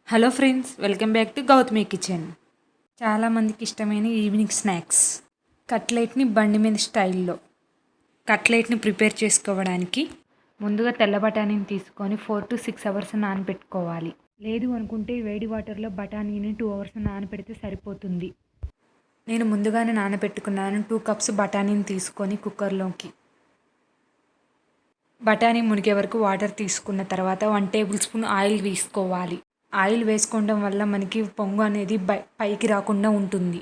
Hello friends, welcome back to Gautami kitchen. చాలామందికి ఇష్టమైన evening snacks కట్లెట్ని బండి మీద స్టైల్లో కట్లెట్ని ప్రిపేర్ చేసుకోవడానికి ముందుగా తెల్ల బఠానీని తీసుకొని 4 to 6 అవర్స్ నానబెట్టుకోవాలి. లేదు అనుకుంటే వేడి వాటర్లో బఠానీని 2 అవర్స్ నానబెడితే సరిపోతుంది. నేను ముందుగానే నానబెట్టుకున్నాను. 2 cups బఠానీని తీసుకొని కుక్కర్లోకి బఠానీ మునిగే వరకు వాటర్ తీసుకున్న తర్వాత 1 tablespoon ఆయిల్ వేసుకోవాలి. ఆయిల్ వేసుకోవడం వల్ల మనకి పొంగు అనేది పైకి రాకుండా ఉంటుంది.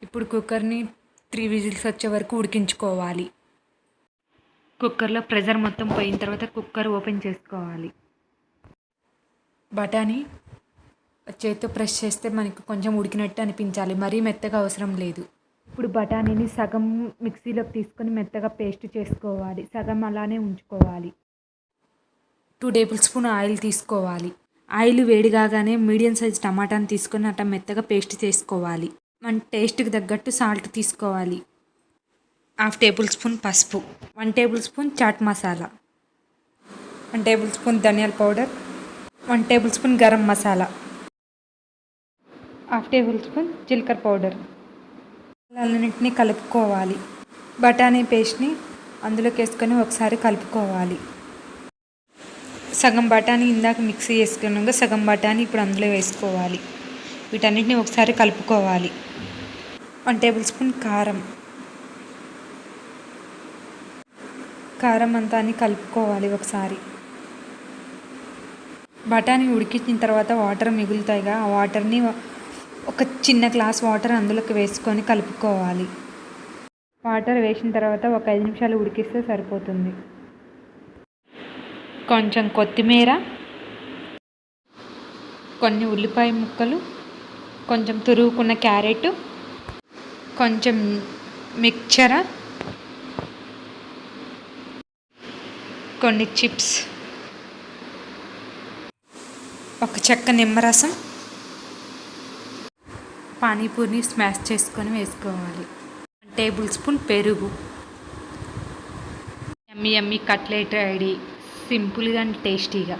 ఇప్పుడు కుక్కర్ని 3 విజిల్స్ వచ్చే వరకు ఉడికించుకోవాలి. కుక్కర్లో ప్రెషర్ మొత్తం పోయిన తర్వాత కుక్కర్ ఓపెన్ చేసుకోవాలి. బఠానీ చేతితో ప్రెస్ చేస్తే మనకి కొంచెం ఉడికినట్టు అనిపించాలి, మరీ మెత్తగా అవసరం లేదు. ఇప్పుడు బఠానీని సగం మిక్సీలోకి తీసుకొని మెత్తగా పేస్ట్ చేసుకోవాలి, సగం అలానే ఉంచుకోవాలి. 2 tablespoon ఆయిల్ తీసుకోవాలి. ఆయిల్ వేడి కాగానే మీడియం సైజ్ టమాటాని తీసుకొని అట్లా మెత్తగా పేస్ట్ చేసుకోవాలి. మన టేస్ట్కి తగ్గట్టు సాల్ట్ తీసుకోవాలి. 1/2 tablespoon పసుపు, 1 tablespoon చాట్ మసాలా, 1 tablespoon ధనియాల powder, 1 tablespoon garam masala, 1/2 tablespoon జీలకర్ర పౌడర్. అన్నింటినీ కలుపుకోవాలి. బఠానీ పేస్ట్ని అందులోకి వేసుకొని ఒకసారి కలుపుకోవాలి. సగం బఠానీ ఇందాక మిక్సీ వేసుకున్నాక సగం బఠానీ ఇప్పుడు అందులో వేసుకోవాలి. వీటన్నిటిని ఒకసారి కలుపుకోవాలి. 1 tablespoon కారం అంతా కలుపుకోవాలి ఒకసారి. బఠానీ ఉడికించిన తర్వాత వాటర్ మిగులుతాయిగా, ఆ వాటర్ని ఒక చిన్న గ్లాస్ వాటర్ అందులోకి వేసుకొని కలుపుకోవాలి. వాటర్ వేసిన తర్వాత ఒక 5 నిమిషాలు ఉడికిస్తే సరిపోతుంది. కొంచెం కొత్తిమీర, కొన్ని ఉల్లిపాయ ముక్కలు, కొంచెం తురుముకున్న క్యారెట్, కొంచెం మిక్చర్, కొన్ని చిప్స్, ఒక చెక్క నిమ్మరసం, పానీపూరిని స్మాష్ చేసుకొని వేసుకోవాలి. 1 tablespoon పెరుగు. యమ్మీ కట్లెట్ రెడీ, సింపుల్గా అండ్ టేస్టీగా.